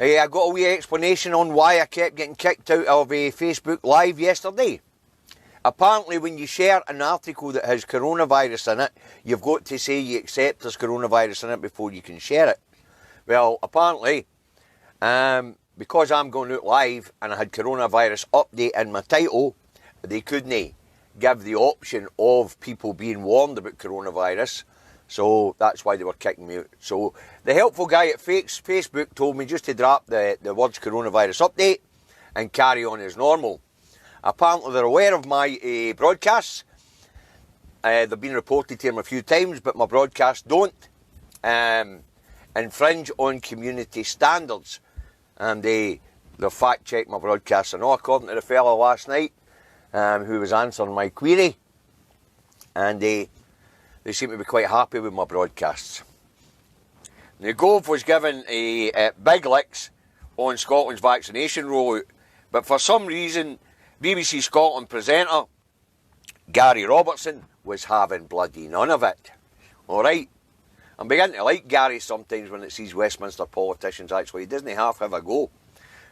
I got a wee explanation on why I kept getting kicked out of Facebook Live yesterday. Apparently when you share an article that has coronavirus in it, you've got to say you accept there's coronavirus in it before you can share it. Well, apparently, because I'm going out live and I had coronavirus update in my title, they couldn't give the option of people being warned about coronavirus. So that's why they were kicking me out. So the helpful guy at Facebook told me just to drop the words coronavirus update and carry on as normal. Apparently they're aware of my broadcasts. They've been reported to them a few times, but my broadcasts don't infringe on community standards. And they fact checked my broadcasts and all, according to the fellow last night who was answering my query. And they seem to be quite happy with my broadcasts. Now, Gove was given big licks on Scotland's vaccination rollout, but for some reason, BBC Scotland presenter Gary Robertson was having bloody none of it. Alright? I'm beginning to like Gary sometimes when it sees Westminster politicians actually. He doesn't half have a go.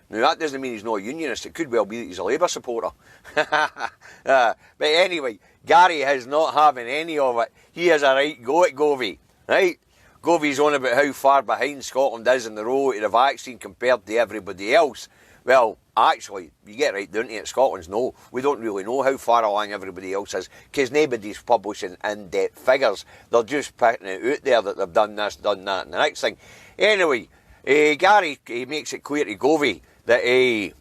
Now that doesn't mean he's not a unionist. It could well be that he's a Labour supporter. But anyway, Gary is not having any of it. He has a right go at Govey. Right? Govey's on about how far behind Scotland is in the road to the vaccine compared to everybody else. Well, actually, you get right down to it, Scotland's no. We don't really know how far along everybody else is, because nobody's publishing in-depth figures. They're just putting it out there that they've done this, done that, and the next thing. Anyway, Gary makes it clear to Govey that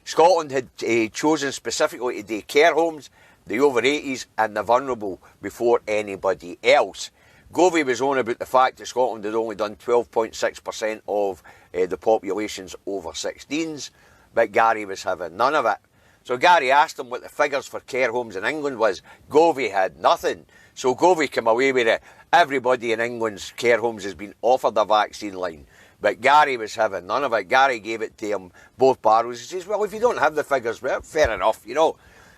Scotland had chosen specifically to do care homes, the over 80s and the vulnerable before anybody else. Gove was on about the fact that Scotland had only done 12.6% of the population's over 16s, but Gary was having none of it. So Gary asked him what the figures for care homes in England was. Gove had nothing. So Gove came away with it. Everybody in England's care homes has been offered a vaccine line, but Gary was having none of it. Gary gave it to him both barrels. He says, well, if you don't have the figures, well, fair enough, you know.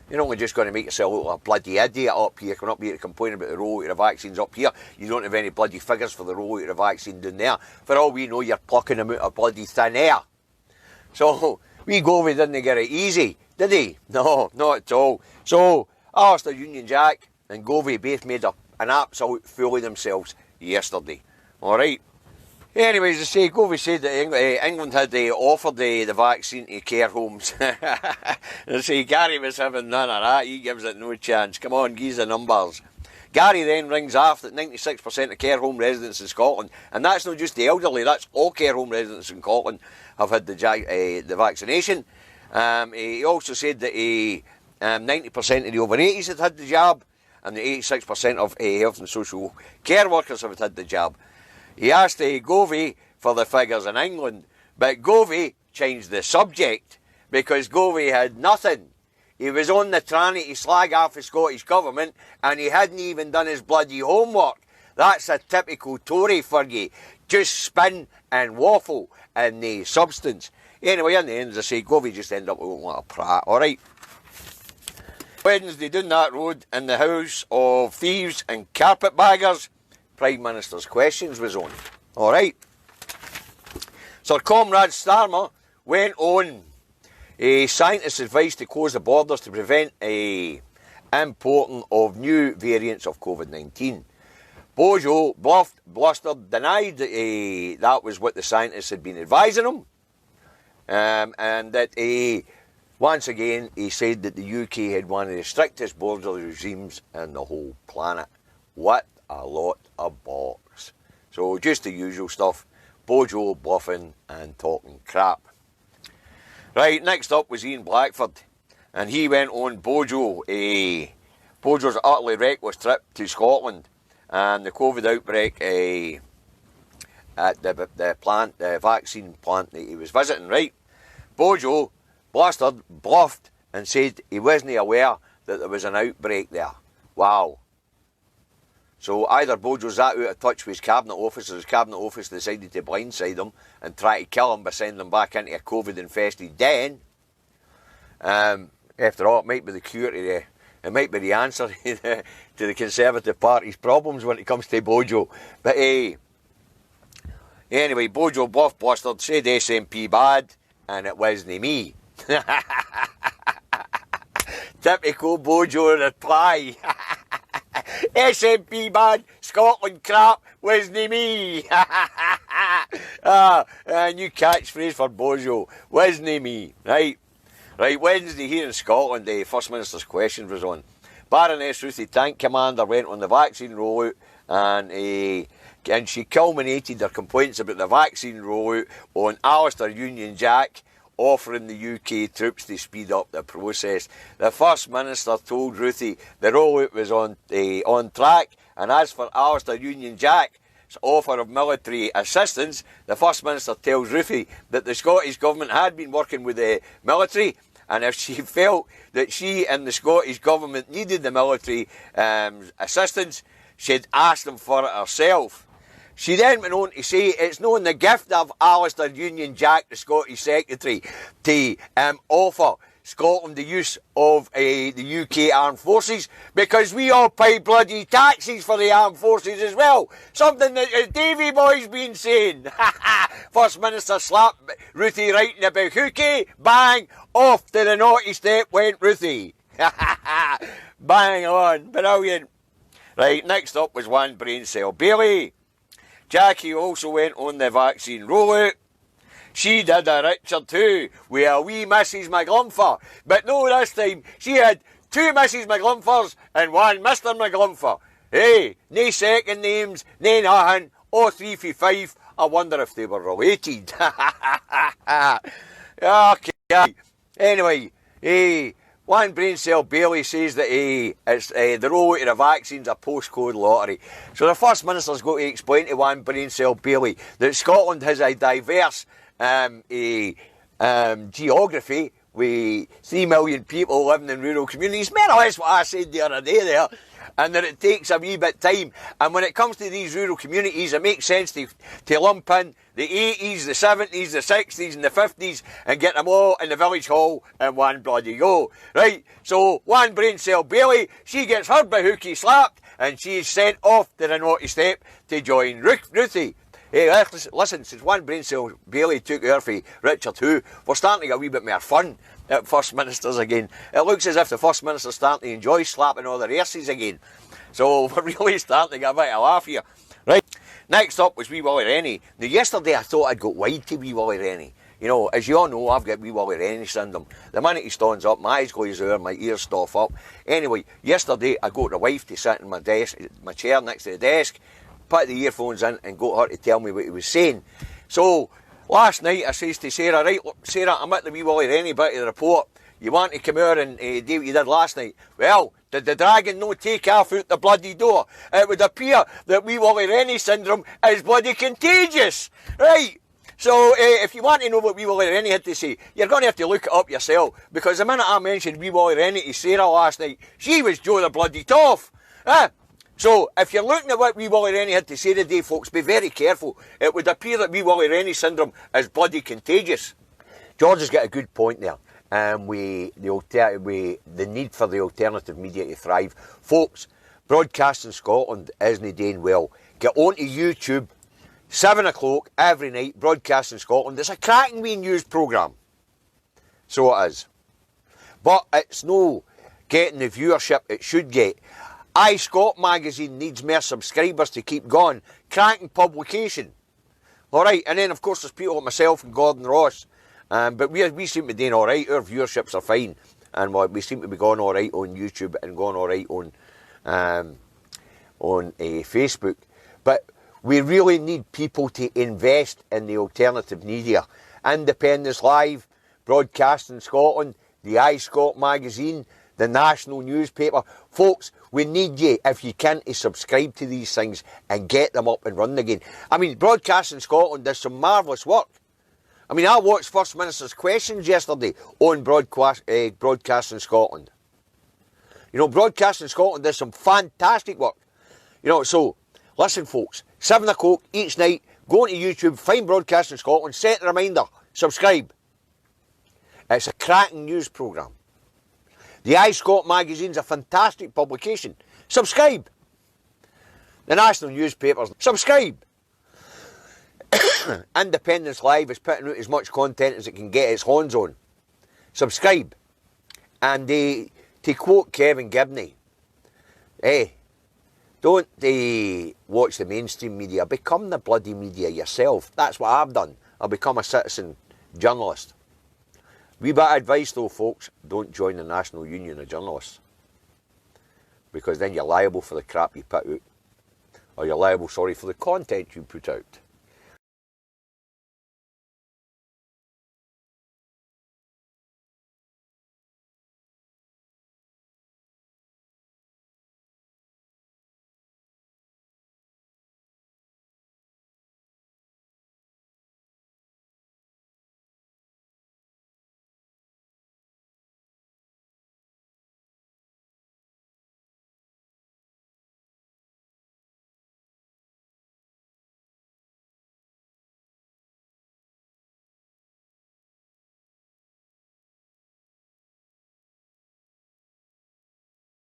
You're only just going to make yourself look like a bloody idiot up here, coming up here to complain about the rollout of the vaccines up here. You don't have any bloody figures for the rollout of the vaccine down there. For all we know, you're plucking them out of bloody thin air. So, wee Govey didn't get it easy, did he? No, not at all. So, Alistair Union Jack and Govey both made an absolute fool of themselves yesterday. Alright? Anyways, as I say, Govey said that England had offered the vaccine to care homes. And I say, Gary was having none of that. He gives it no chance. Come on, give us the numbers. Gary then rings off that 96% of care home residents in Scotland, and that's not just the elderly, that's all care home residents in Scotland, have had the vaccination. He also said that 90% of the over 80s had the jab, and the 86% of health and social care workers have had the jab. He asked Govey for the figures in England, but Govey changed the subject because Govey had nothing. He was on the tranny to slag off the Scottish Government and he hadn't even done his bloody homework. That's a typical Tory for you. Just spin and waffle and the substance. Anyway, in the end, as I say, Govey just ended up looking like a prat, alright? Wednesday down that road in the House of Thieves and Carpetbaggers, Prime Minister's questions was on. Alright. Sir Comrade Starmer went on scientists' advice to close the borders to prevent importing of new variants of COVID-19. Bojo blustered, denied that was what the scientists had been advising him. And that once again he said that the UK had one of the strictest border regimes in the whole planet. What a lot of bollocks. So just the usual stuff. Bojo bluffing and talking crap. Right, next up was Ian Blackford, and he went on Bojo's utterly reckless trip to Scotland and the COVID outbreak at the vaccine plant that he was visiting. Right, Bojo bluffed and said he wasn't aware that there was an outbreak there. Wow. So either Bojo's that out of touch with his cabinet office, or his cabinet office decided to blindside him and try to kill him by sending him back into a COVID-infested den. After all, it might be the cure to it might be the answer to the Conservative Party's problems when it comes to Bojo. But Anyway, Bojo bluff blustered, said SNP bad, and it wasn't me. Typical Bojo reply. SNP bad, Scotland crap, wasn't me. New catchphrase for Bojo, wasn't me. Right, Wednesday here in Scotland, the First Minister's question was on. Baroness Ruthie, Tank Commander, went on the vaccine rollout, and she culminated her complaints about the vaccine rollout on Alistair Union Jack, offering the UK troops to speed up the process. The First Minister told Ruthie the rollout was on track, and as for Alistair Union Jack's offer of military assistance, the First Minister tells Ruthie that the Scottish Government had been working with the military, and if she felt that she and the Scottish Government needed the military assistance, she'd ask them for it herself. She then went on to say it's known the gift of Alistair Union Jack, the Scottish Secretary, to offer Scotland the use of the UK Armed Forces, because we all pay bloody taxes for the Armed Forces as well. Something that Davy boy's been saying. First Minister slapped Ruthie writing about Hooky. Bang! Off to the naughty step went Ruthie. Bang on. Brilliant. Right, next up was one brain cell Bailey. Jackie also went on the vaccine rollout. She did a Richard too, with a wee Mrs McGlumfer. But no, this time, she had two Mrs McGlumfers and one Mr Mcglumfer. Hey, nae second names, nae nothing, all 3 for 5. I wonder if they were related. Okay. Anyway, one brain cell Bailey says that it's the rollout of the vaccine's a postcode lottery. So the First Minister's got to explain to one brain cell Bailey that Scotland has a diverse geography with 3 million people living in rural communities. More or less what I said the other day there. And that it takes a wee bit time. And when it comes to these rural communities, it makes sense to lump in the 80s, the 70s, the 60s and the 50s and get them all in the village hall in one bloody go. Right, so one brain cell Bailey, she gets heard by Hooky Slap and she's sent off to the naughty step to join Ruthie. Hey, listen, since one brain cell Bailey took her for Richard who, we're starting to get a wee bit more fun at First Ministers again. It looks as if the First Minister's starting to enjoy slapping all the races again. So we're really starting to get a bit of a laugh here. Right, next up was Wee Willie Rennie. Now yesterday I thought I'd got wide to Wee Willie Rennie. You know, as you all know, I've got Wee Willie Rennie syndrome. The minute he stands up, my eyes glaze over, my ears stuff up. Anyway, yesterday I got the wife to sit in my chair next to the desk, put the earphones in and got her to tell me what he was saying. So last night I says to Sarah, right, look, Sarah, I'm at the Wee Willie Rennie bit of the report. You want to come here and do what you did last night? Well, did the dragon no take off out the bloody door? It would appear that Wee Willie Rennie syndrome is bloody contagious. Right, so if you want to know what Wee Willie Rennie had to say, you're going to have to look it up yourself, because the minute I mentioned Wee Willie Rennie to Sarah last night, she was Joe the bloody toff. So, if you're looking at what Wee Willie Rennie had to say today, folks, be very careful. It would appear that Wee Willie Rennie syndrome is bloody contagious. George has got a good point there. With the need for the alternative media to thrive. Folks, Broadcasting Scotland isn't doing well. Get onto YouTube, 7 o'clock every night, Broadcasting Scotland. It's a cracking wee news programme. So it is. But it's no getting the viewership it should get. iScot magazine needs more subscribers to keep going. Cracking publication. Alright, and then of course there's people like myself and Gordon Ross. But we seem to be doing alright. Our viewerships are fine. And we seem to be going alright on YouTube and going alright on Facebook. But we really need people to invest in the alternative media. Independence Live, Broadcasting Scotland, the iScot magazine, the national newspaper. Folks, we need you, if you can, to subscribe to these things and get them up and running again. I mean, Broadcasting Scotland does some marvellous work. I mean, I watched First Minister's questions yesterday on Broadcasting Scotland. You know, Broadcasting Scotland does some fantastic work. You know, so, listen folks, 7 o'clock each night, go onto YouTube, find Broadcasting Scotland, set a reminder, subscribe. It's a cracking news programme. The iScot magazine's a fantastic publication. Subscribe. The national newspapers, subscribe. Independence Live is putting out as much content as it can get its hands on. Subscribe. And to quote Kevin Gibney, don't watch the mainstream media. Become the bloody media yourself. That's what I've done. I've become a citizen journalist. Wee bit of advice though, folks. Don't join the National Union of Journalists. Because then you're liable for the crap you put out. Or you're liable, for the content you put out.